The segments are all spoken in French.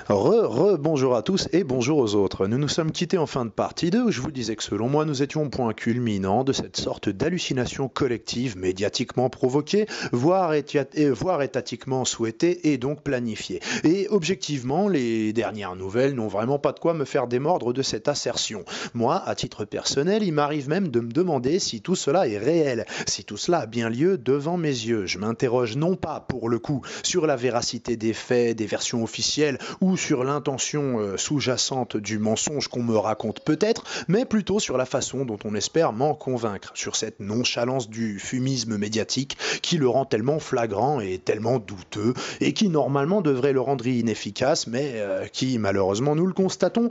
Bonjour à tous et bonjour aux autres. Nous nous sommes quittés en fin de partie 2 où je vous disais que selon moi nous étions au point culminant de cette sorte d'hallucination collective médiatiquement provoquée, voire étatiquement souhaitée et donc planifiée. Et objectivement, les dernières nouvelles n'ont vraiment pas de quoi me faire démordre de cette assertion. Moi, à titre personnel, il m'arrive même de me demander si tout cela est réel, si tout cela a bien lieu devant mes yeux. Je m'interroge non pas, pour le coup, sur la véracité des faits, des versions officielles ou sur l'intention sous-jacente du mensonge qu'on me raconte peut-être, mais plutôt sur la façon dont on espère m'en convaincre, sur cette nonchalance du fumisme médiatique qui le rend tellement flagrant et tellement douteux, et qui normalement devrait le rendre inefficace, mais qui malheureusement nous le constatons,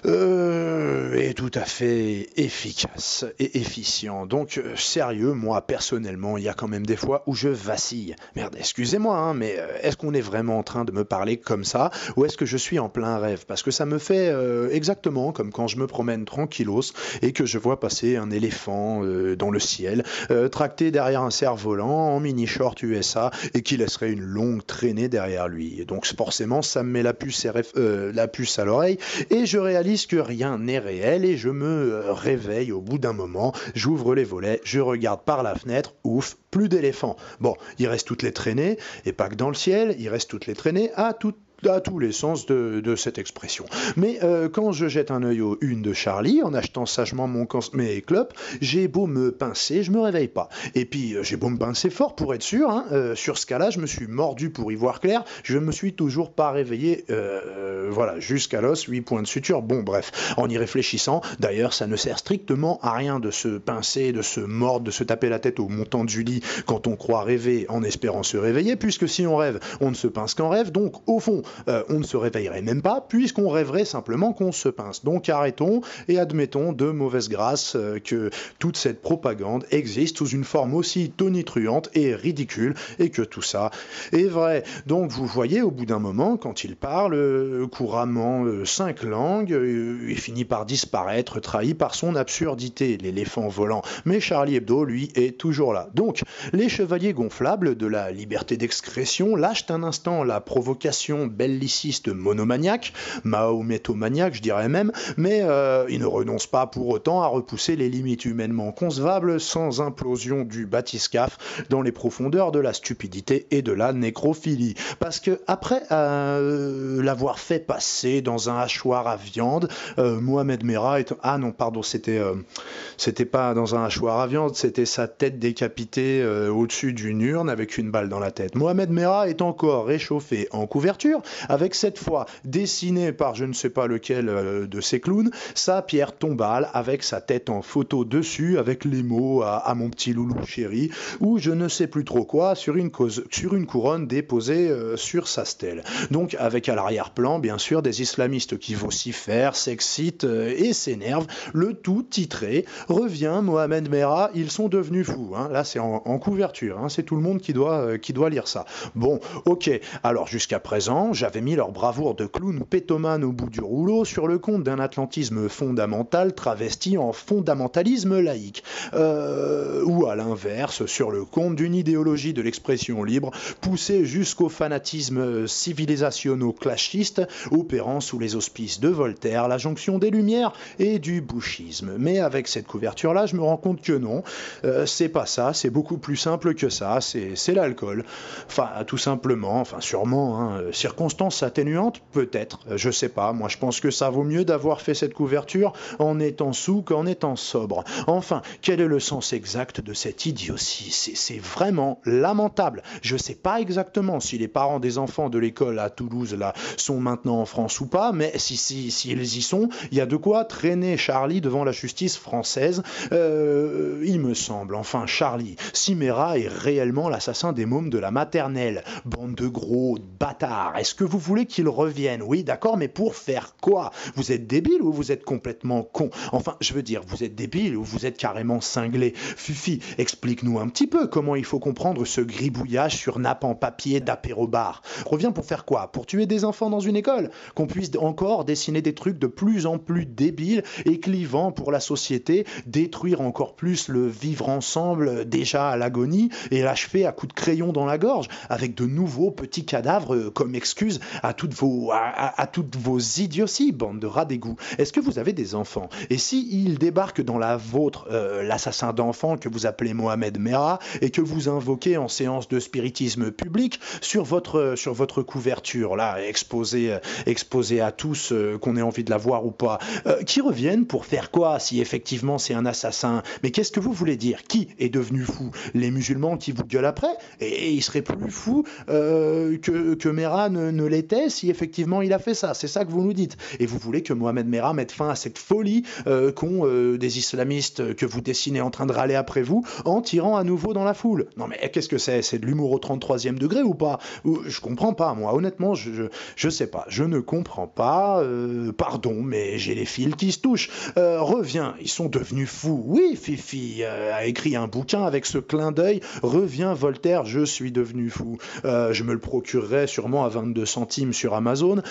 est tout à fait efficace et efficient. Donc sérieux, moi personnellement, il y a quand même des fois où je vacille. Merde, excusez-moi, hein, mais est-ce qu'on est vraiment en train de me parler comme ça, ou est-ce que je suis en plein rêve? Parce que ça me fait exactement comme quand je me promène tranquillos et que je vois passer un éléphant dans le ciel, tracté derrière un cerf-volant en mini-short USA et qui laisserait une longue traînée derrière lui. Et donc forcément, ça me met la puce à l'oreille et je réalise que rien n'est réel et je me réveille au bout d'un moment, j'ouvre les volets, je regarde par la fenêtre, ouf, plus d'éléphants. Bon, il reste toutes les traînées, et pas que dans le ciel, il reste toutes les traînées à tous les sens de cette expression. Mais quand je jette un œil aux une de Charlie, en achetant sagement mes clopes, j'ai beau me pincer, je me réveille pas. Et puis j'ai beau me pincer fort pour être sûr, hein, sur ce cas-là, je me suis mordu pour y voir clair, je me suis toujours pas réveillé, voilà, jusqu'à l'os, 8 points de suture, bon bref, en y réfléchissant, d'ailleurs ça ne sert strictement à rien de se pincer, de se mordre, de se taper la tête au montant du lit quand on croit rêver en espérant se réveiller, puisque si on rêve, on ne se pince qu'en rêve, donc au fond, on ne se réveillerait même pas, puisqu'on rêverait simplement qu'on se pince. Donc arrêtons et admettons de mauvaise grâce que toute cette propagande existe sous une forme aussi tonitruante et ridicule, et que tout ça est vrai. Donc vous voyez, au bout d'un moment, quand il parle couramment 5 langues, il finit par disparaître, trahi par son absurdité, l'éléphant volant. Mais Charlie Hebdo, lui, est toujours là. Donc, les chevaliers gonflables de la liberté d'expression lâchent un instant la provocation belliciste monomaniaque, mahométomaniaque je dirais même, mais ils ne renoncent pas pour autant à repousser les limites humainement concevables sans implosion du bathyscaphe dans les profondeurs de la stupidité et de la nécrophilie. Parce que après l'avoir fait passer dans un hachoir à viande, Mohamed Merah est... Ah non, pardon, c'était pas dans un hachoir à viande, c'était sa tête décapitée au-dessus d'une urne avec une balle dans la tête. Mohamed Merah est encore réchauffé en couverture, avec cette fois dessiné par je ne sais pas lequel de ces clowns, sa pierre tombale avec sa tête en photo dessus, avec les mots à mon petit loulou chéri, ou je ne sais plus trop quoi, sur une couronne déposée sur sa stèle. Donc avec à l'arrière-plan, bien sûr, des islamistes qui vocifèrent, s'excitent et s'énervent, le tout titré « Revient Mohamed Merah, ils sont devenus fous ». Hein. Là, c'est en couverture, hein. C'est tout le monde qui doit lire ça. Bon, ok, alors jusqu'à présent, j'avais mis leur bravoure de clown pétomane au bout du rouleau sur le compte d'un atlantisme fondamental travesti en fondamentalisme laïque. Ou à l'inverse, sur le compte d'une idéologie de l'expression libre poussée jusqu'au fanatisme civilisationno-clashiste opérant sous les auspices de Voltaire, la jonction des Lumières et du bouchisme. Mais avec cette couverture-là, je me rends compte que non, c'est pas ça, c'est beaucoup plus simple que ça, c'est l'alcool. Enfin, tout simplement, enfin sûrement, hein, circonstances atténuantes, peut-être, je sais pas, moi je pense que ça vaut mieux d'avoir fait cette couverture en étant sous qu'en étant sobre. Enfin, quel est le sens exact de cette idiotie? C'est vraiment lamentable. Je sais pas exactement si les parents des enfants de l'école à Toulouse là sont maintenant en France ou pas, mais si ils y sont, il y a de quoi traîner Charlie devant la justice française, il me semble. Enfin, Charlie, si Merah est réellement l'assassin des mômes de la maternelle, bande de gros bâtards, est-ce que vous voulez qu'il revienne? Oui, d'accord, mais pour faire quoi? Vous êtes débile ou vous êtes complètement con? Enfin, je veux dire, vous êtes débile ou vous êtes carrément cinglé? Fufi, explique-nous un petit peu comment il faut comprendre ce gribouillage sur nappe en papier d'apéro-bar. Reviens pour faire quoi? Pour tuer des enfants dans une école? Qu'on puisse encore dessiner des trucs de plus en plus débiles et clivants pour la société, détruire encore plus le vivre ensemble déjà à l'agonie et l'achever à coups de crayon dans la gorge, avec de nouveaux petits cadavres comme excuse m'excuse à toutes vos idioties, bande de rats d'égout. Est-ce que vous avez des enfants? Et si il débarque dans la vôtre, l'assassin d'enfants que vous appelez Mohamed Merah et que vous invoquez en séance de spiritisme public sur votre couverture, là, exposé à tous, qu'on ait envie de la voir ou pas, qui reviennent pour faire quoi si effectivement c'est un assassin? Mais qu'est-ce que vous voulez dire? Qui est devenu fou? Les musulmans qui vous gueulent après? Et il serait plus fou que Merah ne l'était si effectivement il a fait ça. C'est ça que vous nous dites. Et vous voulez que Mohamed Merah mette fin à cette folie qu'ont des islamistes que vous dessinez en train de râler après vous en tirant à nouveau dans la foule. Non mais qu'est-ce que c'est? C'est de l'humour au 33e degré ou pas? Je comprends pas, moi. Honnêtement, je sais pas. Je ne comprends pas. Pardon, mais j'ai les fils qui se touchent. Reviens, ils sont devenus fous. Oui, Fifi a écrit un bouquin avec ce clin d'œil. Reviens, Voltaire, je suis devenu fou. Je me le procurerai sûrement à 22 centimes sur Amazon.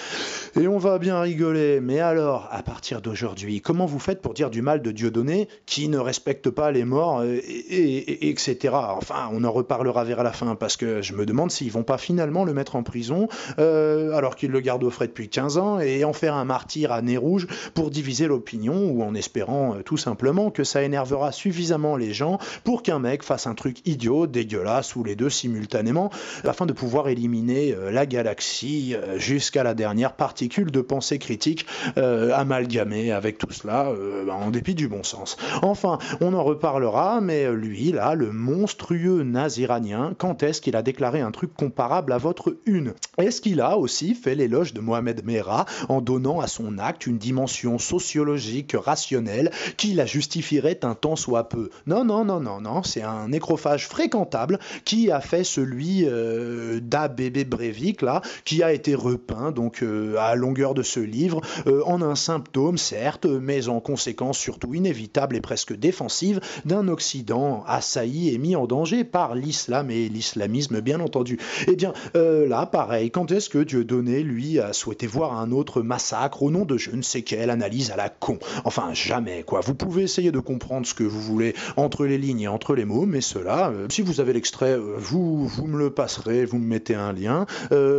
Et on va bien rigoler. Mais alors, à partir d'aujourd'hui, comment vous faites pour dire du mal de Dieudonné qui ne respecte pas les morts, etc. Enfin, on en reparlera vers la fin, parce que je me demande s'ils vont pas finalement le mettre en prison, alors qu'il le garde au frais depuis 15 ans, et en faire un martyr à nez rouge pour diviser l'opinion, ou en espérant tout simplement que ça énervera suffisamment les gens pour qu'un mec fasse un truc idiot, dégueulasse, ou les deux simultanément, afin de pouvoir éliminer la galaxie jusqu'à la dernière particule de pensée critique amalgamée avec tout cela, en dépit du bon sens. Enfin, on en reparlera, mais lui, là, le monstrueux naze iranien, quand est-ce qu'il a déclaré un truc comparable à votre une? Est-ce qu'il a aussi fait l'éloge de Mohamed Merah en donnant à son acte une dimension sociologique rationnelle qui la justifierait un tant soit peu? Non, c'est un nécrophage fréquentable qui a fait celui d'A.B.B. Breivik, là, qui a été repeint donc à longueur de ce livre en un symptôme, certes, mais en conséquence surtout inévitable et presque défensive d'un Occident assailli et mis en danger par l'islam et l'islamisme, bien entendu. Eh bien, là, pareil, quand est-ce que Dieudonné, lui, a souhaité voir un autre massacre au nom de je ne sais quelle analyse à la con? Enfin, jamais, quoi. Vous pouvez essayer de comprendre ce que vous voulez entre les lignes et entre les mots, mais cela, si vous avez l'extrait, vous me le passerez, vous me mettez un lien.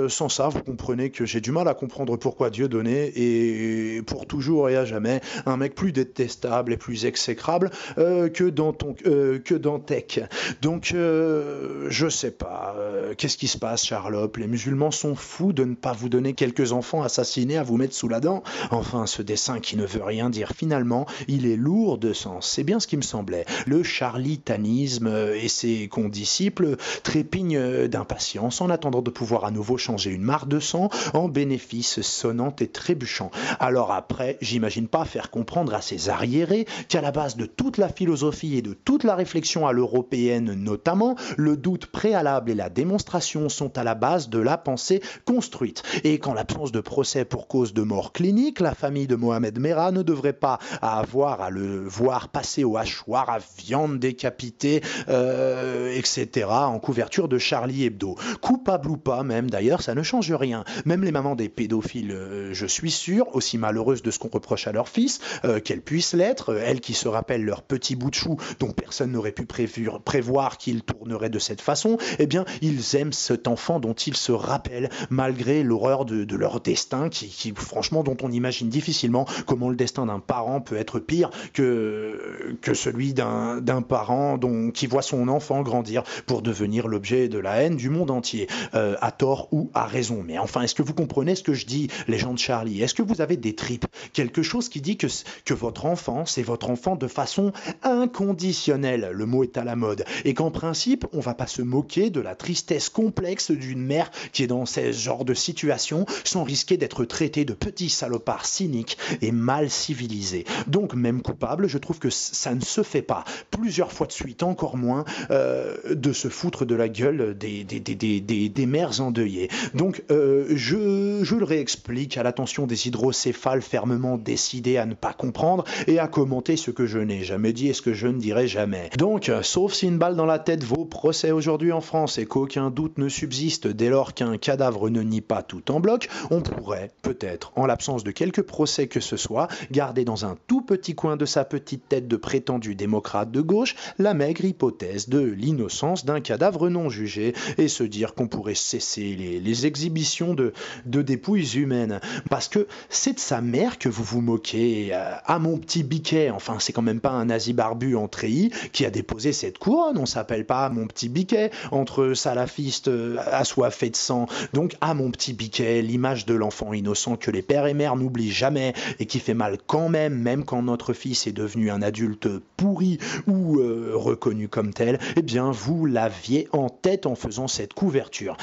Sans ça, vous comprenez que j'ai du mal à comprendre pourquoi Dieudonné est pour toujours et à jamais un mec plus détestable et plus exécrable que dans Tech. Donc, je sais pas. Qu'est-ce qui se passe, Charlotte? Les musulmans sont fous de ne pas vous donner quelques enfants assassinés à vous mettre sous la dent? Enfin, ce dessin qui ne veut rien dire finalement, il est lourd de sens. C'est bien ce qui me semblait. Le charlatanisme et ses condisciples trépignent d'impatience en attendant de pouvoir à nouveau changer une mare de sang en bénéfice sonnant et trébuchant. Alors après, j'imagine pas faire comprendre à ces arriérés qu'à la base de toute la philosophie et de toute la réflexion à l'européenne notamment, le doute préalable et la démonstration sont à la base de la pensée construite. Et qu'en l'absence de procès pour cause de mort clinique, la famille de Mohamed Merah ne devrait pas avoir à le voir passer au hachoir à viande décapitée, etc. en couverture de Charlie Hebdo. Coupable ou pas même d'ailleurs, ça ne change rien. Même les mamans des pédophiles, je suis sûr, aussi malheureuses de ce qu'on reproche à leur fils, qu'elles puissent l'être, elles qui se rappellent leur petit bout de chou dont personne n'aurait pu prévoir qu'il tournerait de cette façon, eh bien, ils aiment cet enfant dont ils se rappellent, malgré l'horreur de leur destin, qui franchement, dont on imagine difficilement comment le destin d'un parent peut être pire que celui d'un parent qui voit son enfant grandir pour devenir l'objet de la haine du monde entier, à tort ou à raison. Mais enfin, est-ce que vous comprenez ce que je dis, les gens de Charlie? Est-ce que vous avez des tripes? Quelque chose qui dit que votre enfant, c'est votre enfant de façon inconditionnelle, le mot est à la mode, et qu'en principe, on va pas se moquer de la tristesse complexe d'une mère qui est dans ce genre de situation sans risquer d'être traitée de petit salopard cynique et mal civilisé. Donc, même coupable, je trouve que ça ne se fait pas, plusieurs fois de suite, encore moins, de se foutre de la gueule des mères endeuillées. Donc, je le réexplique à l'attention des hydrocéphales fermement décidés à ne pas comprendre et à commenter ce que je n'ai jamais dit et ce que je ne dirai jamais. Donc, sauf si une balle dans la tête vaut procès aujourd'hui en France et qu'aucun doute ne subsiste dès lors qu'un cadavre ne nie pas tout en bloc, on pourrait, peut-être, en l'absence de quelque procès que ce soit, garder dans un tout petit coin de sa petite tête de prétendu démocrate de gauche la maigre hypothèse de l'innocence d'un cadavre non jugé et se dire qu'on pourrait cesser les exhibition de dépouilles humaines. Parce que c'est de sa mère que vous vous moquez. À mon petit biquet, enfin c'est quand même pas un nazi barbu en treillis qui a déposé cette couronne, on s'appelle pas mon petit biquet entre salafistes assoiffés de sang. Donc à mon petit biquet, l'image de l'enfant innocent que les pères et mères n'oublient jamais et qui fait mal quand même quand notre fils est devenu un adulte pourri ou reconnu comme tel, eh bien vous l'aviez en tête en faisant cette couverture.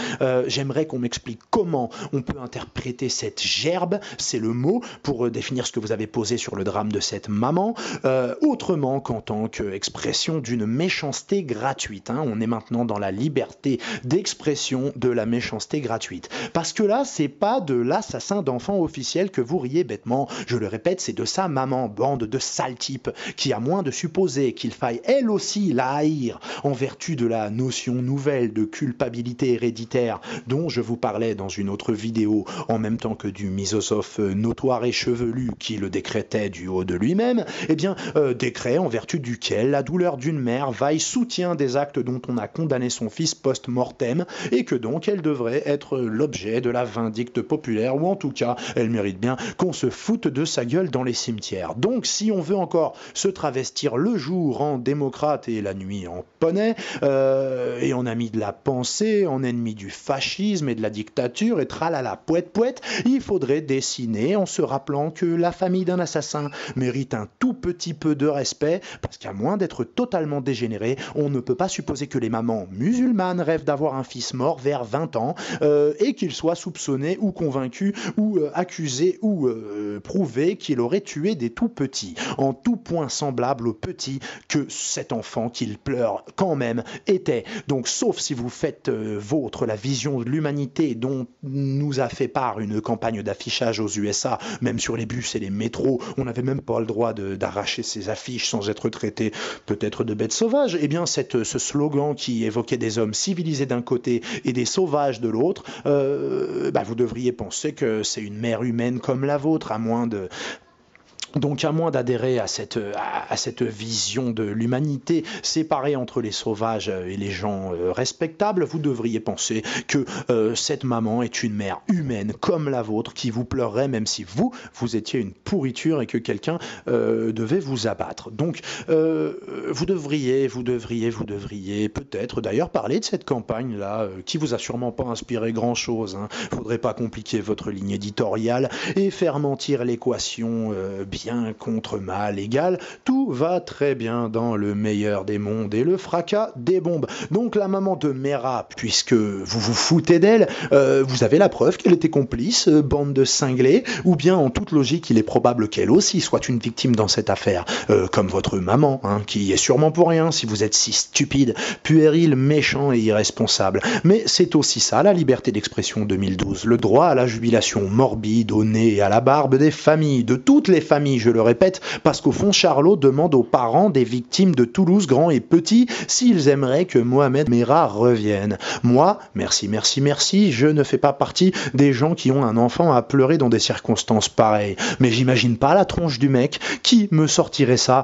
J'aimerais qu'on m'explique comment on peut interpréter cette gerbe, c'est le mot pour définir ce que vous avez posé sur le drame de cette maman, autrement qu'en tant qu'expression d'une méchanceté gratuite. On est maintenant dans la liberté d'expression de la méchanceté gratuite. Parce que là, c'est pas de l'assassin d'enfants officiel que vous riez bêtement. Je le répète, c'est de sa maman, bande de sales types, qui a moins de supposer qu'il faille elle aussi la haïr en vertu de la notion nouvelle de culpabilité héréditaire dont je vous parlais dans une autre vidéo, en même temps que du misosophe notoire et chevelu qui le décrétait du haut de lui-même, eh bien, décret en vertu duquel la douleur d'une mère vaille soutien des actes dont on a condamné son fils post-mortem et que donc elle devrait être l'objet de la vindicte populaire, ou en tout cas, elle mérite bien qu'on se foute de sa gueule dans les cimetières. Donc, si on veut encore se travestir le jour en démocrate et la nuit en poney, et en ami de la pensée, en ennemi du fascisme et de la dictature, et tralala poète, il faudrait dessiner en se rappelant que la famille d'un assassin mérite un tout petit peu de respect, parce qu'à moins d'être totalement dégénéré, on ne peut pas supposer que les mamans musulmanes rêvent d'avoir un fils mort vers 20 ans, et qu'il soit soupçonné ou convaincu ou accusé ou prouvé qu'il aurait tué des tout petits, en tout point semblable aux petits que cet enfant qu'il pleure quand même était. Donc sauf si vous faites vôtre la vision de l'humanité dont nous a fait part une campagne d'affichage aux USA, même sur les bus et les métros, on n'avait même pas le droit d'arracher ces affiches sans être traité peut-être de bêtes sauvages, eh bien ce slogan qui évoquait des hommes civilisés d'un côté et des sauvages de l'autre, vous devriez penser que c'est une mère humaine comme la vôtre, à moins d'adhérer à cette vision de l'humanité séparée entre les sauvages et les gens respectables, vous devriez penser que cette maman est une mère humaine comme la vôtre qui vous pleurerait même si vous étiez une pourriture et que quelqu'un devait vous abattre. Donc vous devriez peut-être d'ailleurs parler de cette campagne-là qui vous a sûrement pas inspiré grand-chose. Faudrait pas compliquer votre ligne éditoriale et faire mentir l'équation bien contre mal égal, tout va très bien dans le meilleur des mondes et le fracas des bombes. Donc la maman de Mera, puisque vous vous foutez d'elle, vous avez la preuve qu'elle était complice, bande de cinglés, ou bien en toute logique il est probable qu'elle aussi soit une victime dans cette affaire, comme votre maman, qui est sûrement pour rien si vous êtes si stupide, puéril, méchant et irresponsable. Mais c'est aussi ça la liberté d'expression 2012, le droit à la jubilation morbide au nez et à la barbe des familles, de toutes les familles, je le répète, parce qu'au fond Charlot demande aux parents des victimes de Toulouse, grands et petits, s'ils aimeraient que Mohamed Merah revienne. Moi, merci, je ne fais pas partie des gens qui ont un enfant à pleurer dans des circonstances pareilles. Mais j'imagine pas la tronche du mec qui me sortirait ça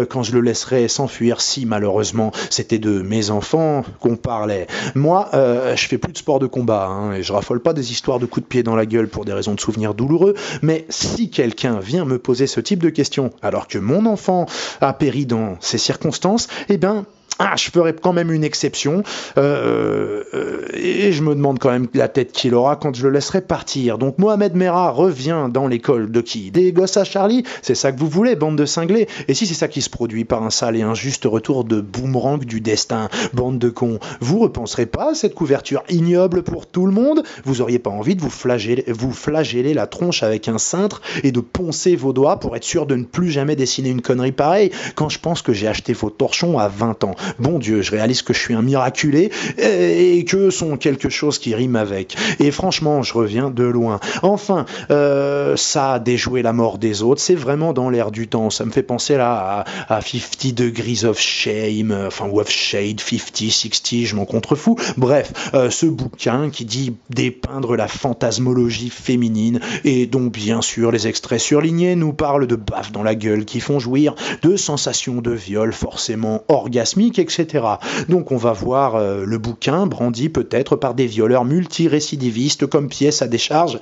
quand je le laisserais s'enfuir si malheureusement c'était de mes enfants qu'on parlait. Moi, je fais plus de sport de combat et je raffole pas des histoires de coups de pied dans la gueule pour des raisons de souvenirs douloureux, mais si quelqu'un vient me poser ce type de questions alors que mon enfant a péri dans ces circonstances, eh ben je ferai quand même une exception et je me demande quand même la tête qu'il aura quand je le laisserai partir. Donc Mohamed Merah revient dans l'école de qui? Des gosses à Charlie? C'est ça que vous voulez, bande de cinglés? Et si c'est ça qui se produit par un sale et injuste retour de boomerang du destin, bande de cons, vous repenserez pas à cette couverture ignoble pour tout le monde? Vous auriez pas envie de vous flageller la tronche avec un cintre et de poncer vos doigts pour être sûr de ne plus jamais dessiner une connerie pareille quand je pense que j'ai acheté vos torchons à 20 ans? Bon Dieu, je réalise que je suis un miraculé et que sont quelque chose qui rime avec. Et franchement, je reviens de loin. Enfin, ça a déjoué la mort des autres, c'est vraiment dans l'air du temps. Ça me fait penser là à 50 Degrees of Shame, ou of Shade, 50, 60, je m'en contrefous. Bref, ce bouquin qui dit dépeindre la fantasmologie féminine et dont bien sûr les extraits surlignés nous parlent de baffes dans la gueule qui font jouir, de sensations de viol forcément orgasmiques islamique, etc. Donc on va voir le bouquin brandi peut-être par des violeurs multirécidivistes comme pièce à décharge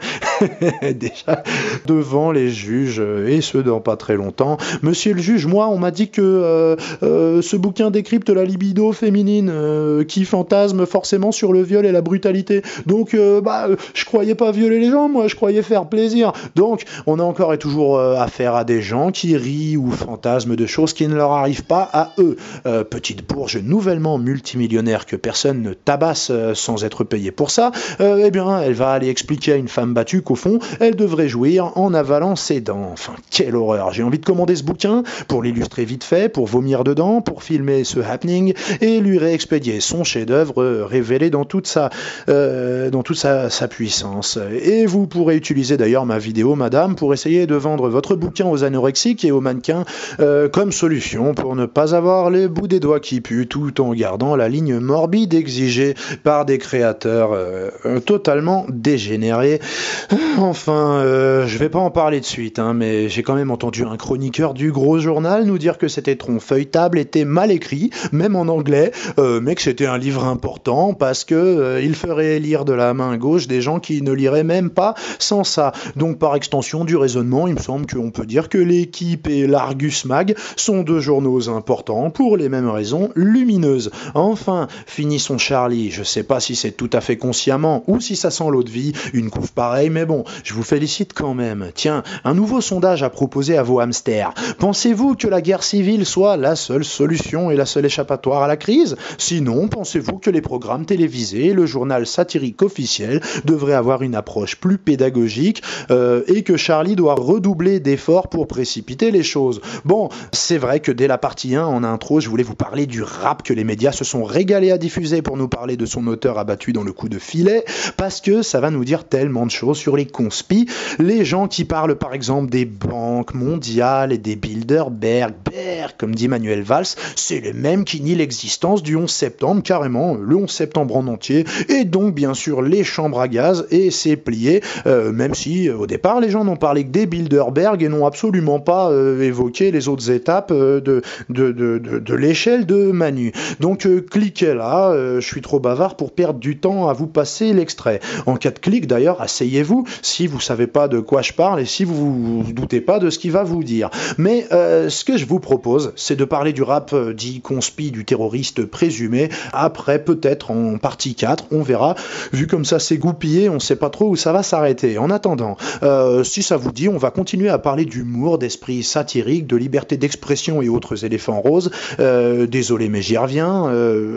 déjà devant les juges, et ce dans pas très longtemps. Monsieur le juge, moi on m'a dit que ce bouquin décrypte la libido féminine qui fantasme forcément sur le viol et la brutalité. Donc je croyais pas violer les gens, moi je croyais faire plaisir. Donc on a encore et toujours affaire à des gens qui rient ou fantasment de choses qui ne leur arrivent pas à eux. Petite bourge nouvellement multimillionnaire que personne ne tabasse sans être payé pour ça, eh bien elle va aller expliquer à une femme battue qu'au fond elle devrait jouir en avalant ses dents. Enfin quelle horreur, j'ai envie de commander ce bouquin pour l'illustrer vite fait, pour vomir dedans, pour filmer ce happening et lui réexpédier son chef-d'œuvre révélé dans toute sa puissance. Et vous pourrez utiliser d'ailleurs ma vidéo, madame, pour essayer de vendre votre bouquin aux anorexiques et aux mannequins comme solution pour ne pas avoir les bouts des doigts qui puent, tout en gardant la ligne morbide exigée par des créateurs totalement dégénérés. Enfin, je vais pas en parler de suite, mais j'ai quand même entendu un chroniqueur du gros journal nous dire que cet étron feuilletable était mal écrit, même en anglais, mais que c'était un livre important parce que il ferait lire de la main gauche des gens qui ne liraient même pas sans ça. Donc par extension du raisonnement, il me semble qu'on peut dire que l'Équipe et l'Argus Mag sont deux journaux importants pour les mêmes raisons lumineuses. Enfin, finissons Charlie, je sais pas si c'est tout à fait consciemment ou si ça sent l'eau de vie, une couve pareille, mais bon, je vous félicite quand même. Tiens, un nouveau sondage à proposer à vos hamsters. Pensez-vous que la guerre civile soit la seule solution et la seule échappatoire à la crise? Sinon, pensez-vous que les programmes télévisés et le journal satirique officiel devraient avoir une approche plus pédagogique et que Charlie doit redoubler d'efforts pour précipiter les choses? Bon, c'est vrai que dès la partie 1, en intro, je voulais vous parler du rap que les médias se sont régalés à diffuser pour nous parler de son auteur abattu dans le coup de filet, parce que ça va nous dire tellement de choses sur les conspis, les gens qui parlent par exemple des banques mondiales et des Bilderberg, comme dit Manuel Valls, c'est les mêmes qui nient l'existence du 11 septembre, carrément, le 11 septembre en entier, et donc bien sûr les chambres à gaz et ses pliés, même si au départ les gens n'ont parlé que des Bilderberg et n'ont absolument pas évoqué les autres étapes de l'échelle de Manu. Donc cliquez là, je suis trop bavard pour perdre du temps à vous passer l'extrait. En cas de clic d'ailleurs, asseyez-vous si vous savez pas de quoi je parle et si vous vous doutez pas de ce qu'il va vous dire. Mais ce que je vous propose, c'est de parler du rap dit conspi du terroriste présumé, après peut-être en partie 4, on verra. Vu comme ça c'est goupillé, on sait pas trop où ça va s'arrêter. En attendant, si ça vous dit, on va continuer à parler d'humour, d'esprit satirique, de liberté d'expression et autres éléphants roses. Désolé mais j'y reviens,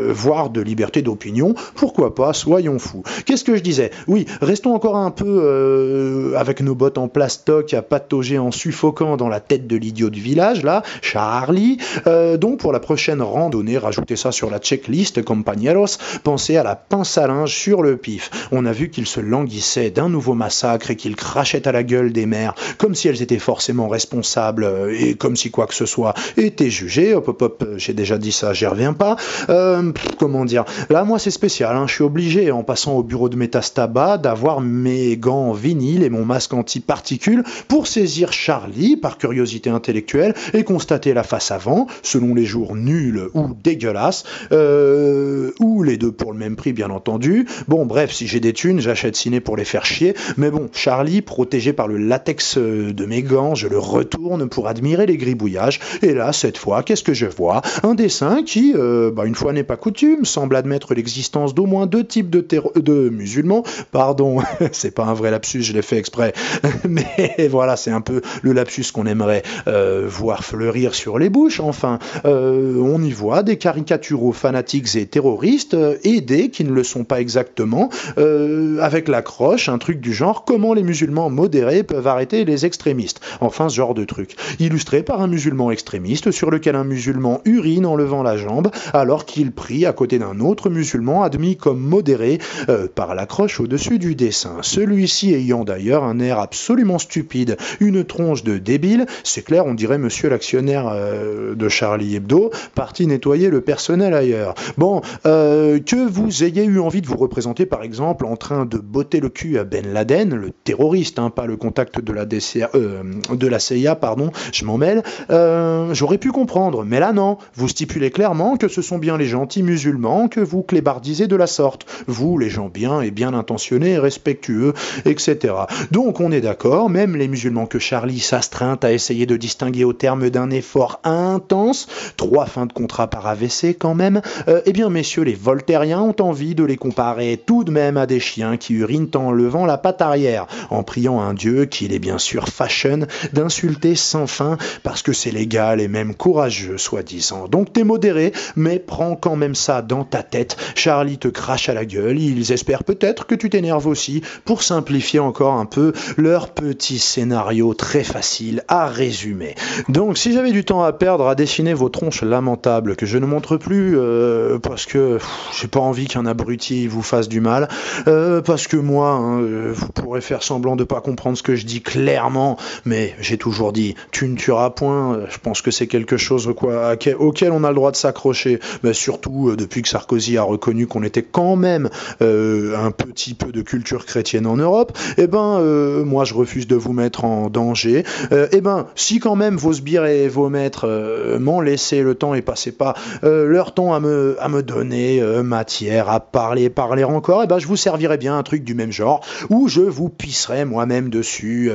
voire de liberté d'opinion, pourquoi pas, soyons fous. Qu'est-ce que je disais? Oui, restons encore un peu avec nos bottes en plastoc à patauger en suffoquant dans la tête de l'idiot du village, là, Charlie. Donc pour la prochaine randonnée, rajoutez ça sur la checklist, compañeros, pensez à la pince à linge sur le pif. On a vu qu'il se languissait d'un nouveau massacre et qu'il crachait à la gueule des mères, comme si elles étaient forcément responsables et comme si quoi que ce soit était jugé. Hop, j'ai déjà dit ça, j'y reviens pas. Comment dire? Là, moi, c'est spécial, je suis obligé, en passant au bureau de Métastabat, d'avoir mes gants en vinyle et mon masque anti-particules pour saisir Charlie par curiosité intellectuelle et constater la face avant, selon les jours nuls ou dégueulasses, ou les deux pour le même prix, bien entendu. Bon, bref, si j'ai des thunes, j'achète ciné pour les faire chier, mais bon, Charlie, protégé par le latex de mes gants, je le retourne pour admirer les gribouillages, et là, cette fois, qu'est-ce que je vois? Un dessin qui, une fois n'est pas coutume, semble admettre l'existence d'au moins deux types de musulmans, pardon, c'est pas un vrai lapsus, je l'ai fait exprès, mais voilà, c'est un peu le lapsus qu'on aimerait voir fleurir sur les bouches. Enfin, on y voit des caricaturaux fanatiques et terroristes, et des qui ne le sont pas exactement, avec l'accroche, un truc du genre comment les musulmans modérés peuvent arrêter les extrémistes. Enfin, ce genre de truc. Illustré par un musulman extrémiste sur lequel un musulman urine en levant la jambe, alors qu'il prie à côté d'un autre musulman admis comme modéré par l'accroche au-dessus du dessin. Celui-ci ayant d'ailleurs d'ailleurs un air absolument stupide, une tronche de débile. C'est clair, on dirait monsieur l'actionnaire de Charlie Hebdo, parti nettoyer le personnel ailleurs. Bon, que vous ayez eu envie de vous représenter par exemple en train de botter le cul à Ben Laden, le terroriste, hein, pas le contact de la CIA, pardon, je m'en mêle, j'aurais pu comprendre, mais là non, vous stipulez clairement que ce sont bien les gentils musulmans que vous clébardisez de la sorte, vous les gens bien et bien intentionnés et respectueux, etc. Donc on est d'accord, même les musulmans que Charlie s'astreint à essayer de distinguer au terme d'un effort intense, 3 fins de contrat par AVC quand même, eh bien messieurs les voltairiens ont envie de les comparer tout de même à des chiens qui urinent en levant la patte arrière, en priant à un dieu qu'il est bien sûr fashion d'insulter sans fin parce que c'est légal et même courageux soi-disant. Donc t'es modéré, mais prends quand même ça dans ta tête. Charlie te crache à la gueule, ils espèrent peut-être que tu t'énerves aussi pour simplifier encore un peu leur petit scénario très facile à résumer. Donc si j'avais du temps à perdre à dessiner vos tronches lamentables que je ne montre plus parce que j'ai pas envie qu'un abruti vous fasse du mal, parce que moi, hein, vous pourrez faire semblant de pas comprendre ce que je dis clairement, mais j'ai toujours dit, tu ne tueras point, je pense que c'est quelque chose auquel on a le droit de s'accrocher, mais surtout depuis que Sarkozy a reconnu qu'on était quand même un petit peu de culture chrétienne en Europe, moi je refuse de vous mettre en danger, si quand même vos sbires et vos maîtres m'en laissaient le temps et passaient pas leur temps à me donner matière à parler encore, je vous servirai bien un truc du même genre, où je vous pisserai moi-même dessus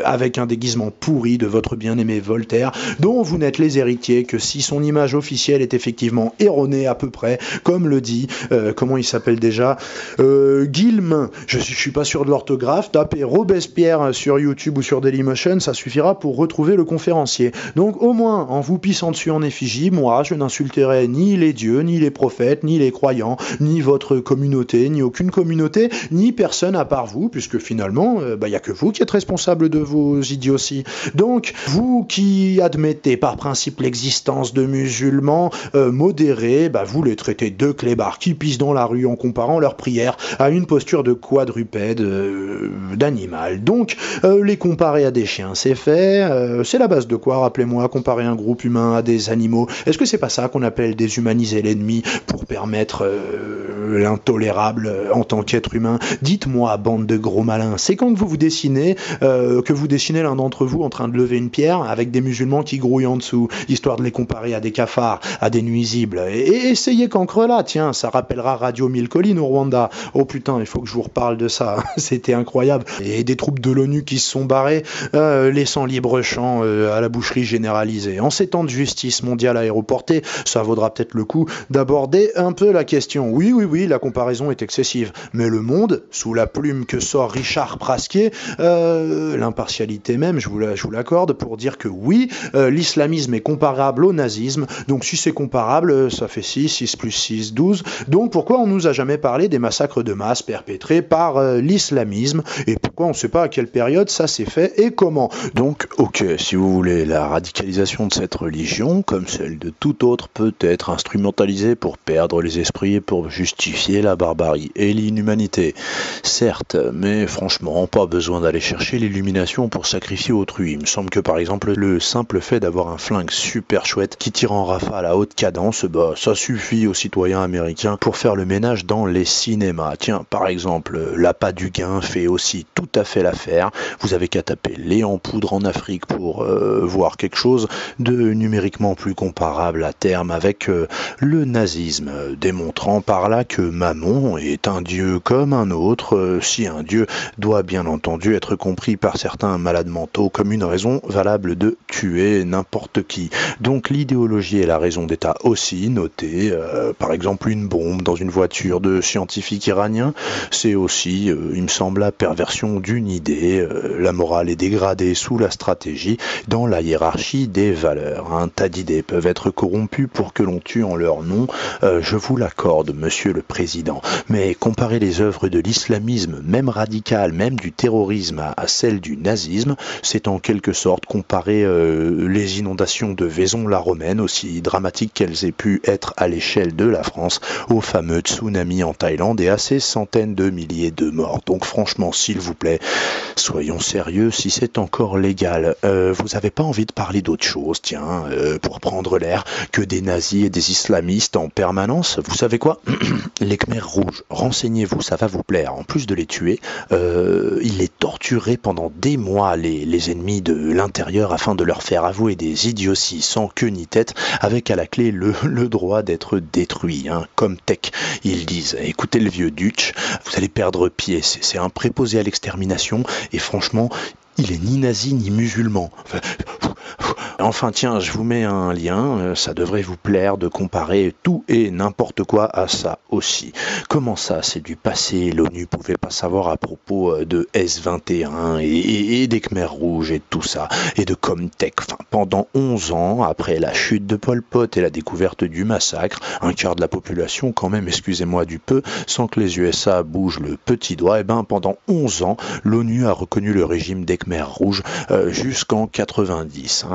avec un déguisement pourri de votre bien-aimé Voltaire, dont vous n'êtes les héritiers que si son image officielle est effectivement erronée à peu près, comme le dit, comment il s'appelle déjà, Guilmin, je suis pas sûr de l'orthographe, tapez Robespierre sur YouTube ou sur Dailymotion, ça suffira pour retrouver le conférencier. Donc au moins, en vous pissant dessus en effigie, moi je n'insulterai ni les dieux, ni les prophètes, ni les croyants, ni votre communauté, ni aucune communauté, ni personne à part vous, puisque finalement, y a que vous qui êtes responsable de vos idioties. Donc, vous qui admettez par principe l'existence de musulmans modérés, vous les traitez de clébards qui pissent dans la rue en comparant leur prière à une posture de quadrupède d'animal. Donc, les comparer à des chiens, c'est fait. C'est la base de quoi, rappelez-moi, comparer un groupe humain à des animaux? Est-ce que c'est pas ça qu'on appelle déshumaniser l'ennemi pour permettre l'intolérable en tant qu'être humain? Dites-moi, bande de gros malins, c'est quand que vous dessinez l'un d'entre vous en train de lever une pierre avec des musulmans qui grouillent en dessous, histoire de les comparer à des cafards, à des nuisibles. Et essayez qu'encre là, tiens, ça rappellera Radio Mille Collines au Rwanda. Oh putain, il faut que je vous reparle de ça, c'était incroyable. Et des troupes de l'ONU qui se sont barrées, laissant libre champ à la boucherie généralisée. En ces temps de justice mondiale aéroportée, ça vaudra peut-être le coup d'aborder un peu la question. Oui, la comparaison est excessive, mais le monde, sous la plume que sort Richard Prasquier, l'impartialité même, je vous l'accorde, pour dire que oui, l'islamisme est comparable au nazisme, donc si c'est comparable, ça fait 6 plus 6, 12, donc pourquoi on nous a jamais parlé des massacres de masse perpétrés par l'islamisme, et pourquoi on ne sait pas à quelle période ça s'est fait et comment? Donc, ok, si vous voulez, la radicalisation de cette religion, comme celle de toute autre, peut être instrumentalisée pour perdre les esprits et pour justifier la barbarie et l'inhumanité. Certes, mais franchement, pas besoin d'aller chercher l'illumination pour sacrifier autrui. Il me semble que par exemple, le simple fait d'avoir un flingue super chouette qui tire en rafale à haute cadence, ça suffit aux citoyens américains pour faire le ménage dans les cinémas. Tiens, par exemple, l'appât du gain fait aussi tout à fait l'affaire. Vous avez qu'à taper lait en poudre en Afrique pour voir quelque chose de numériquement plus comparable à terme avec le nazisme, démontrant par là que Mammon est un dieu comme un autre, si un dieu doit bien entendu être compris par certains malades mentaux comme une raison valable de tuer n'importe qui. Donc l'idéologie et la raison d'État aussi, notez, par exemple une bombe dans une voiture de scientifiques iraniens, c'est aussi, il me semble, la perversion d'une idée, la morale est dégradée sous la stratégie dans la hiérarchie des valeurs. Un tas d'idées peuvent être corrompues pour que l'on tue en leur nom, je vous l'accorde, monsieur le président, mais comparer les œuvres de l'islamisme, même radical, même du terrorisme à celles du nazisme, c'est en quelque sorte comparer les inondations de Vaison-la-Romaine, aussi dramatiques qu'elles aient pu être à l'échelle de la France, au fameux tsunami en Thaïlande et à ces centaines de milliers de morts. Donc franchement, s'il vous plaît, plaît. Soyons sérieux si c'est encore légal. Vous avez pas envie de parler d'autre chose, tiens, pour prendre l'air, que des nazis et des islamistes en permanence? Vous savez quoi? Les Khmers rouges, renseignez-vous, ça va vous plaire. En plus de les tuer, ils les torturaient pendant des mois, les ennemis de l'intérieur, afin de leur faire avouer des idioties sans queue ni tête, avec à la clé le droit d'être détruit, hein, comme Tech. Ils disent, écoutez le vieux Dutch, vous allez perdre pied, c'est un préposé à l'extermination, et franchement, il est ni nazi ni musulman. Enfin tiens, je vous mets un lien, ça devrait vous plaire de comparer tout et n'importe quoi à ça aussi. Comment ça, c'est du passé, l'ONU pouvait pas savoir à propos de S-21 et des Khmers rouges et tout ça, et de Comtech. Enfin, pendant 11 ans, après la chute de Pol Pot et la découverte du massacre, un quart de la population quand même, excusez-moi du peu, sans que les USA bougent le petit doigt, et ben pendant 11 ans, l'ONU a reconnu le régime des Khmers rouges jusqu'en 90.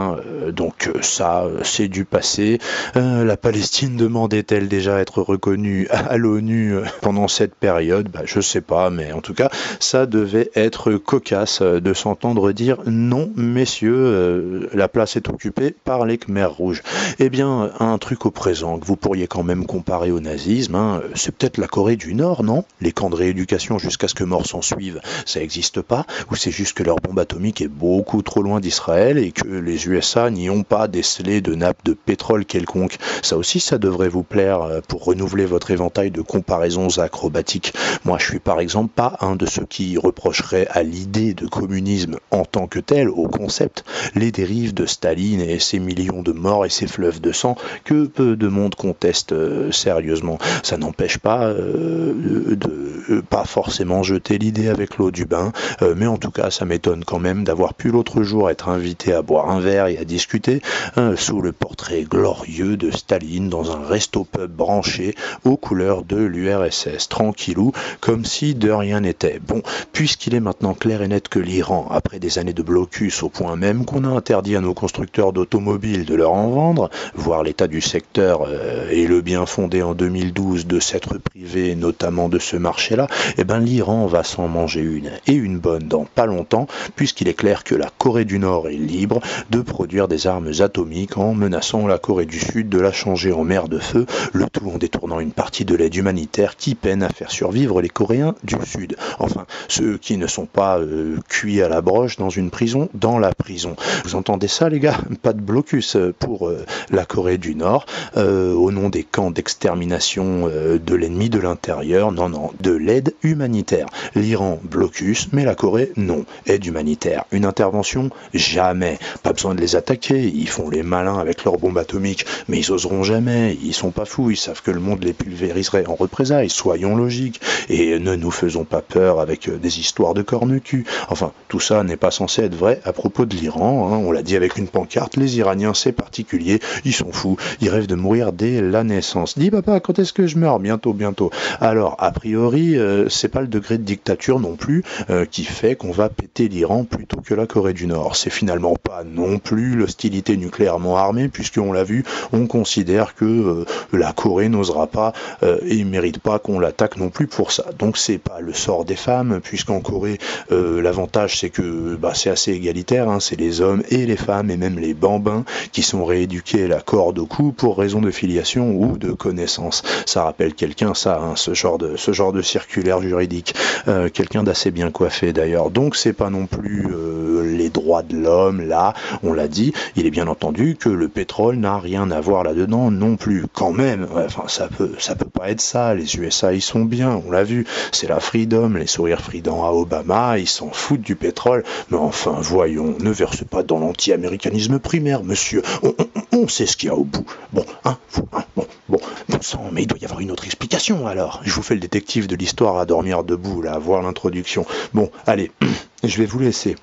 Donc ça, c'est du passé. La Palestine demandait-elle déjà à être reconnue à l'ONU pendant cette période? Je sais pas, mais en tout cas, ça devait être cocasse de s'entendre dire non, messieurs, la place est occupée par les Khmers rouges. Eh bien, un truc au présent que vous pourriez quand même comparer au nazisme, c'est peut-être la Corée du Nord, non? Les camps de rééducation jusqu'à ce que mort s'en suive, ça n'existe pas? Ou c'est juste que leur bombe atomique est beaucoup trop loin d'Israël et que les USA n'y ont pas décelé de nappe de pétrole quelconque? Ça aussi, ça devrait vous plaire pour renouveler votre éventail de comparaisons acrobatiques. Moi, je suis par exemple pas un de ceux qui reprocheraient à l'idée de communisme en tant que tel, au concept, les dérives de Staline et ses millions de morts et ses fleuves de sang que peu de monde conteste sérieusement. Ça n'empêche pas de pas forcément jeter l'idée avec l'eau du bain, mais en tout cas, ça m'étonne quand même d'avoir pu l'autre jour être invité à boire un verre et à discuter sous le portrait glorieux de Staline dans un resto-pub branché aux couleurs de l'URSS, tranquillou, comme si de rien n'était. Bon, puisqu'il est maintenant clair et net que l'Iran, après des années de blocus au point même qu'on a interdit à nos constructeurs d'automobiles de leur en vendre, voir l'état du secteur et le bien fondé en 2012 de s'être privé notamment de ce marché-là, eh ben l'Iran va s'en manger une, et une bonne dans pas longtemps, puisqu'il est clair que la Corée du Nord est libre de produire des armes atomiques en menaçant la Corée du Sud de la changer en mer de feu, le tout en détournant une partie de l'aide humanitaire qui peine à faire survivre les Coréens du Sud. Enfin, ceux qui ne sont pas cuits à la broche dans une prison, dans la prison. Vous entendez ça, les gars? Pas de blocus pour la Corée du Nord, au nom des camps d'extermination de l'ennemi de l'intérieur. Non, non, de l'aide humanitaire. L'Iran, blocus, mais la Corée, non. Aide humanitaire. Une intervention? Jamais. Pas besoin de les attaquer, ils font les malins avec leurs bombes atomiques, mais ils oseront jamais, ils sont pas fous, ils savent que le monde les pulvériserait en représailles, soyons logiques, et ne nous faisons pas peur avec des histoires de corne-cul. Enfin, tout ça n'est pas censé être vrai à propos de l'Iran, on l'a dit avec une pancarte, les Iraniens c'est particulier, ils sont fous, ils rêvent de mourir dès la naissance. Dis papa, quand est-ce que je meurs? Bientôt, bientôt. Alors, a priori, c'est pas le degré de dictature non plus qui fait qu'on va péter l'Iran plutôt que la Corée du Nord. C'est finalement pas non plus l'hostilité nucléairement armée, puisqu'on l'a vu, on considère que la Corée n'osera pas et mérite pas qu'on l'attaque non plus pour ça. Donc c'est pas le sort des femmes, puisqu'en Corée, l'avantage c'est que c'est assez égalitaire, c'est les hommes et les femmes et même les bambins qui sont rééduqués la corde au cou pour raison de filiation ou de connaissance. Ça rappelle quelqu'un ça, ce genre de circulaire juridique, quelqu'un d'assez bien coiffé d'ailleurs. Donc c'est pas non plus les droits de l'homme là, on l'a dit, il est bien entendu que le pétrole n'a rien à voir là-dedans non plus. Quand même, enfin ça peut pas être ça, les USA ils sont bien, on l'a vu, c'est la freedom, les sourires fridents à Obama, ils s'en foutent du pétrole, mais enfin voyons, ne verse pas dans l'anti-américanisme primaire, monsieur, on sait ce qu'il y a au bout. Bon, bon sang, mais il doit y avoir une autre explication alors. Je vous fais le détective de l'histoire à dormir debout, là, à voir l'introduction. Bon, allez, je vais vous laisser.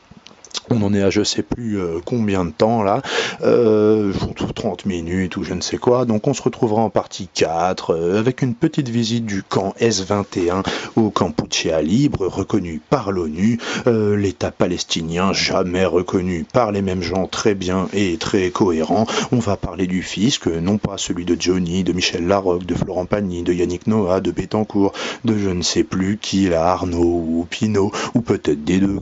On en est à je sais plus combien de temps là, 30 minutes ou je ne sais quoi, donc on se retrouvera en partie 4 avec une petite visite du camp S-21 au Kampuchea libre, reconnu par l'ONU, l'État palestinien jamais reconnu par les mêmes gens très bien et très cohérent. On va parler du fisc, non pas celui de Johnny, de Michel Larocque, de Florent Pagny, de Yannick Noah, de Bettencourt, de je ne sais plus qui là, Arnaud ou Pinault, ou peut-être des deux,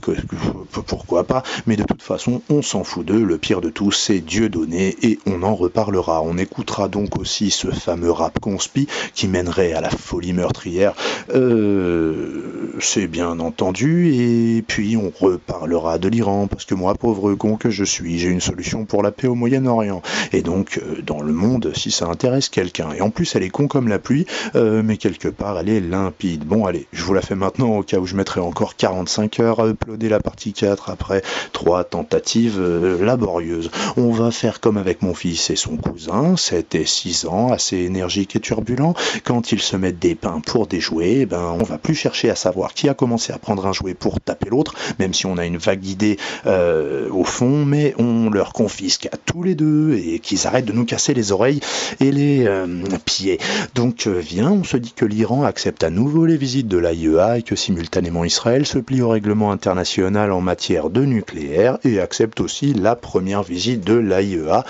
pourquoi pas. Mais de toute façon, on s'en fout d'eux, le pire de tout, c'est Dieudonné, et on en reparlera. On écoutera donc aussi ce fameux rap conspi qui mènerait à la folie meurtrière, c'est bien entendu, et puis on reparlera de l'Iran, parce que moi, pauvre con que je suis, j'ai une solution pour la paix au Moyen-Orient, et donc dans le monde, si ça intéresse quelqu'un, et en plus elle est con comme la pluie, mais quelque part elle est limpide. Bon allez, je vous la fais maintenant au cas où je mettrai encore 45 heures à uploader la partie 4 après 3 tentatives laborieuses. On va faire comme avec mon fils et son cousin, 7 et 6 ans, assez énergiques et turbulents. Quand ils se mettent des pains pour des jouets, on va plus chercher à savoir qui a commencé à prendre un jouet pour taper l'autre, même si on a une vague idée au fond, mais on leur confisque à tous les deux et qu'ils arrêtent de nous casser les oreilles et les pieds. Donc viens, on se dit que l'Iran accepte à nouveau les visites de l'AIEA et que simultanément Israël se plie au règlement international en matière de nucléaire et accepte aussi la première visite de l'AIEA,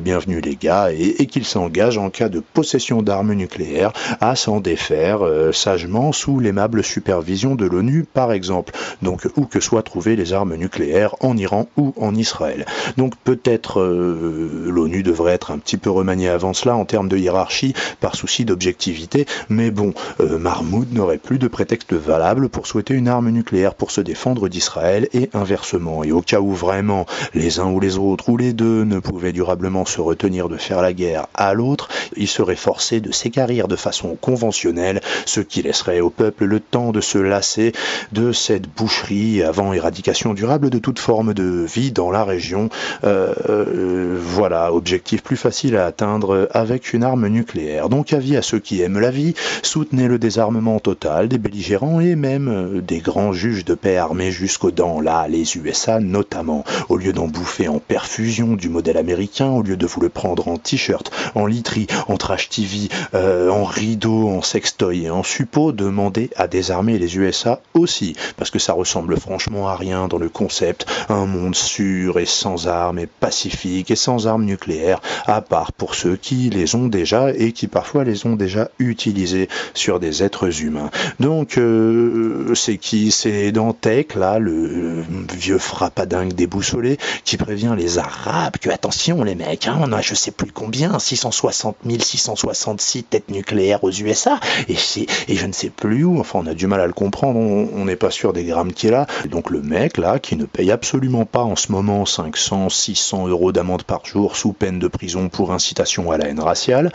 bienvenue les gars, et qu'il s'engage en cas de possession d'armes nucléaires à s'en défaire sagement sous l'aimable supervision de l'ONU par exemple, donc où que soient trouvées les armes nucléaires en Iran ou en Israël. Donc peut-être l'ONU devrait être un petit peu remaniée avant cela en termes de hiérarchie par souci d'objectivité, mais bon, Mahmoud n'aurait plus de prétexte valable pour souhaiter une arme nucléaire pour se défendre d'Israël et inversement. Et au cas où vraiment les uns ou les autres ou les deux ne pouvaient durablement se retenir de faire la guerre à l'autre, ils seraient forcés de s'équarrir de façon conventionnelle, ce qui laisserait au peuple le temps de se lasser de cette boucherie avant éradication durable de toute forme de vie dans la région. Voilà, objectif plus facile à atteindre avec une arme nucléaire. Donc avis à ceux qui aiment la vie, soutenez le désarmement total des belligérants et même des grands juges de paix armés jusqu'aux dents, là, les USA notamment. Au lieu d'en bouffer en perfusion du modèle américain, au lieu de vous le prendre en t-shirt, en literie, en trash TV, en rideau, en sextoy et en suppôt, demandez à désarmer les USA aussi, parce que ça ressemble franchement à rien dans le concept, un monde sûr et sans armes et pacifique et sans armes nucléaires, à part pour ceux qui les ont déjà et qui parfois les ont déjà utilisées sur des êtres humains. Donc c'est qui? C'est Dantec, là, le vieux frappadingue déboussolé, qui prévient les Arabes que attention les mecs, hein, on a je sais plus combien, 660 666 têtes nucléaires aux USA, et je ne sais plus où, enfin on a du mal à le comprendre, on n'est pas sûr des grammes qu'il a. Et donc le mec là, qui ne paye absolument pas en ce moment 500, 600 euros d'amende par jour sous peine de prison pour incitation à la haine raciale,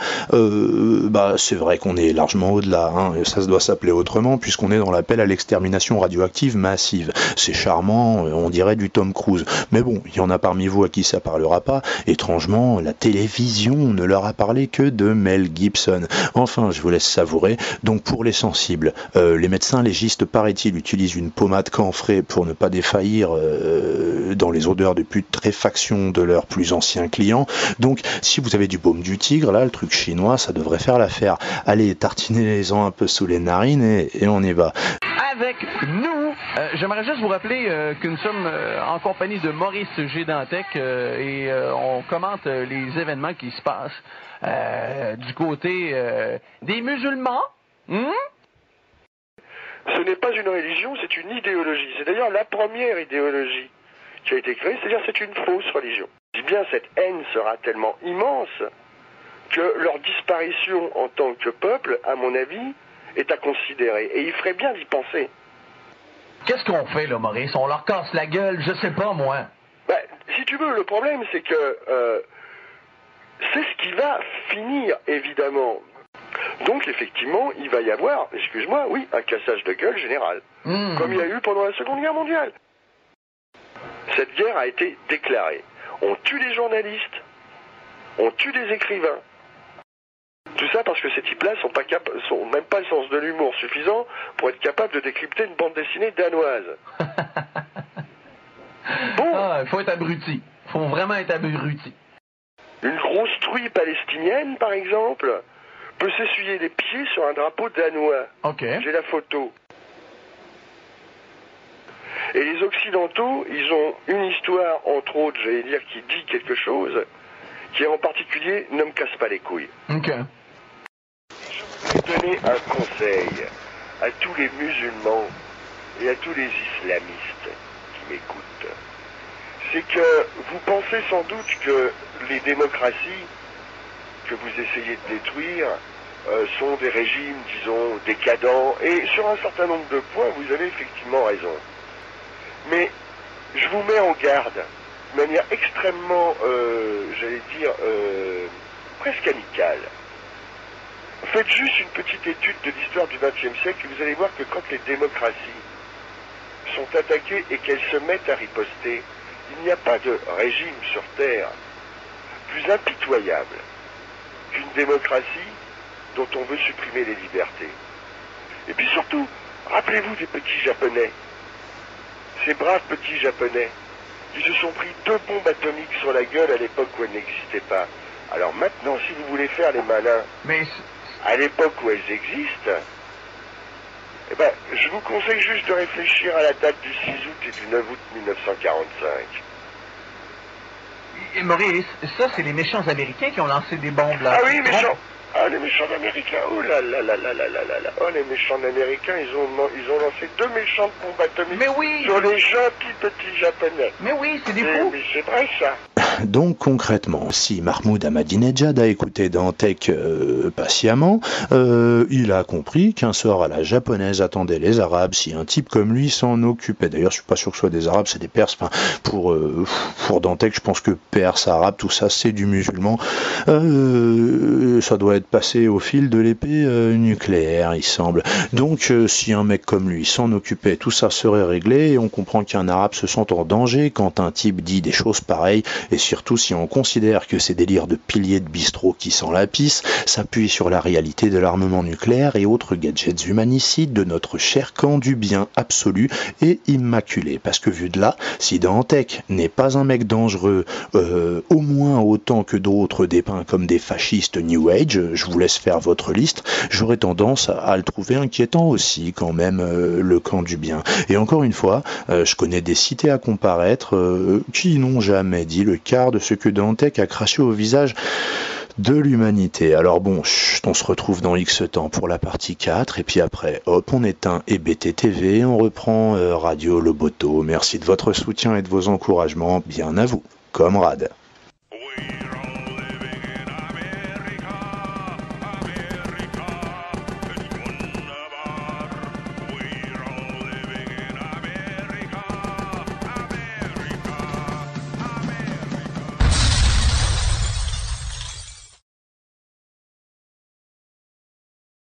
c'est vrai qu'on est largement au-delà, hein, et ça se doit s'appeler autrement puisqu'on est dans l'appel à l'extermination radioactive massive. C'est charmant, on dirait du Tom Cruise, mais bon, il y en a parmi vous à qui ça parlera pas. Étrangement, la télévision ne leur a parlé que de Mel Gibson. Enfin, je vous laisse savourer. Donc pour les sensibles, les médecins légistes, paraît-il, utilisent une pommade camphrée pour ne pas défaillir dans les odeurs de putréfaction de leurs plus anciens clients. Donc si vous avez du baume du tigre, là, le truc chinois, ça devrait faire l'affaire. Allez, tartinez-les-en un peu sous les narines et on y va. Avec nous, j'aimerais juste vous rappeler que nous sommes en compagnie de Maurice G. Dantec et on commente les événements qui se passent du côté des musulmans. Ce n'est pas une religion, c'est une idéologie. C'est d'ailleurs la première idéologie qui a été créée, c'est-à-dire c'est une fausse religion. Je dis bien, cette haine sera tellement immense que leur disparition en tant que peuple, à mon avis, est à considérer. Et il ferait bien d'y penser. Qu'est-ce qu'on fait, là, Maurice? On leur casse la gueule, je sais pas, moi. Si tu veux, le problème, c'est que c'est ce qui va finir, évidemment. Donc, effectivement, il va y avoir, excuse-moi, oui, un cassage de gueule général. Comme il y a eu pendant la Seconde Guerre mondiale. Cette guerre a été déclarée. On tue des journalistes, on tue des écrivains. Tout ça parce que ces types-là sont même pas le sens de l'humour suffisant pour être capables de décrypter une bande dessinée danoise. là, il faut être abruti. Il faut vraiment être abruti. Une grosse truie palestinienne, par exemple, peut s'essuyer les pieds sur un drapeau danois. OK. J'ai la photo. Et les Occidentaux, ils ont une histoire, entre autres, j'allais dire, qui dit quelque chose, qui en particulier ne me casse pas les couilles. OK. Je vais donner un conseil à tous les musulmans et à tous les islamistes qui m'écoutent. C'est que vous pensez sans doute que les démocraties que vous essayez de détruire sont des régimes, disons, décadents. Et sur un certain nombre de points, vous avez effectivement raison. Mais je vous mets en garde, de manière extrêmement, j'allais dire, presque amicale. Faites juste une petite étude de l'histoire du XXe siècle et vous allez voir que quand les démocraties sont attaquées et qu'elles se mettent à riposter, il n'y a pas de régime sur Terre plus impitoyable qu'une démocratie dont on veut supprimer les libertés. Et puis surtout, rappelez-vous des petits Japonais, ces braves petits Japonais, qui se sont pris 2 bombes atomiques sur la gueule à l'époque où elles n'existaient pas. Alors maintenant, si vous voulez faire les malins, à l'époque où elles existent, eh ben, je vous conseille juste de réfléchir à la date du 6 août et du 9 août 1945. Et Maurice, ça, c'est les méchants Américains qui ont lancé des bombes, là. Ah oui, méchants. Ah, les méchants américains. Oh là là là là là là là là. Oh, les méchants américains, ils ont lancé 2 méchantes bombes atomiques. Mais oui. Sur les gentils petits Japonais. Mais oui, c'est des fous. Mais c'est vrai, ça. Donc concrètement, si Mahmoud Ahmadinejad a écouté Dantec patiemment, il a compris qu'un sort à la japonaise attendait les Arabes si un type comme lui s'en occupait. D'ailleurs, je suis pas sûr que ce soit des Arabes, c'est des Perses. Enfin, pour Dantec, je pense que Perse, Arabe, tout ça, c'est du musulman. Ça doit être passé au fil de l'épée nucléaire, il semble. Donc, si un mec comme lui s'en occupait, tout ça serait réglé, et on comprend qu'un Arabe se sent en danger quand un type dit des choses pareilles, et surtout si on considère que ces délires de piliers de bistrot qui sent la pisse s'appuient sur la réalité de l'armement nucléaire et autres gadgets humanicides de notre cher camp du bien absolu et immaculé. Parce que vu de là, si Dantec n'est pas un mec dangereux, au moins autant que d'autres dépeints comme des fascistes New Age, je vous laisse faire votre liste, j'aurais tendance à le trouver inquiétant aussi quand même, le camp du bien. Et encore une fois, je connais des cités à comparaître qui n'ont jamais dit le quart de ce que Dantec a craché au visage de l'humanité. Alors bon, on se retrouve dans X temps pour la partie 4, et puis après, hop, on éteint EBT TV, on reprend Radio Loboto. Merci de votre soutien et de vos encouragements, bien à vous, comrades.